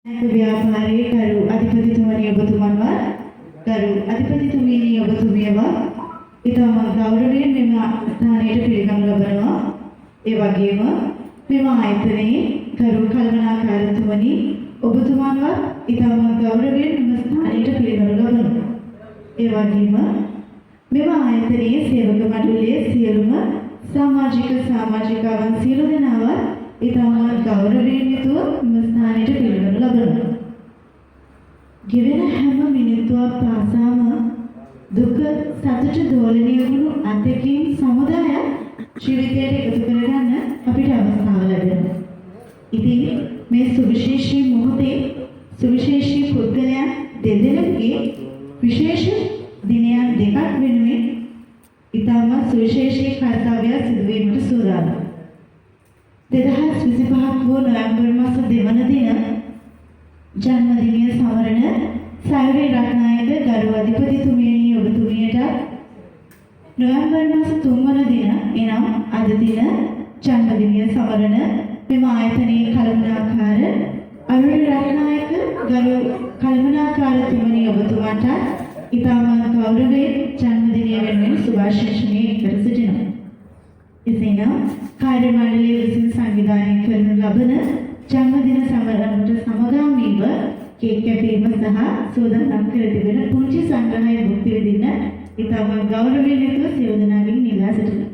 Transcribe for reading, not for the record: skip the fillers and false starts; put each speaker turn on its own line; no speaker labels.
ව්‍යාපාරයේ කරු අධිපතිතුමනි ඔබතුමන්ව කරු අධිපතිතුමියනි ඔබතුමියව ඊටම ගෞරවයෙන් මෙම ස්ථානයට පිළිගනු ලබනවා. ඒ වගේම මෙම ආයතනයේ කරු කල්පනාකාරතුමනි ඔබතුමන්ව ඊටම ගෞරවයෙන් මෙම ස්ථානයට පිළිගනු ලබනවා. ඒ වගේම මෙම ආයතනයේ සේවක මණ්ඩලයේ සියලුම සමාජිකාවන් සියලු දෙනාව ඊටම ගෞරවයෙන් යුතුව මෙම ස්ථානයට පිළිගනු ලබනවා. ගෙවෙන හැම මිනිත්තුවක් පාසාම දුක සතුට දෝලණය වුණු අතකින් සමුදායක් ජීවිතයට එකතු කරගන්න අපිට අවස්ථාව ලැබෙනවා. ඉතින් මේ සුවිශේෂී මොහොතේ සුවිශේෂී පුද්ගලයන් දෙදෙනෙකුගේ විශේෂ දිනයන් දෙකක් වෙනුවෙන් ඊටම සුවිශේෂී කාර්යය සිදු වීමට සූදානම්. 2025 වූ නොවැම්බර් මාස 2 වන දින ජන්මදිනය සමරන සයුරි රත්නායක ගරු අධිපතිතුමියනි ඔබතුමියට නොවැම්බර් මාස 3 වන දින එනම් අද දින ජන්මදිනය සමරන මෙම ආයතනයේ කළමනාකාර අරුණ රත්නායක ගරු කළමනාකාරතුමනි ඔබතුමාට ඉතාමත් ගෞරවයෙන් ජන්මදිනය වෙනුවෙන් සුභාශිංසනය කර සිටිනවා. එසේනම් කාර්ය මණ්ඩලය විසින් සංවිධානය කරනු ලබන ජන්මදින සමරනට සමගාමීව කේක් කැපීම සහ සූදානම් කර තිබෙන පුංචි සංග්‍රහය භුක්ති විඳින්න ඉතාමත් ගෞරවයෙන් යුතුව සියලු දෙනාගෙන් ඉල්ලා සිටිනවා.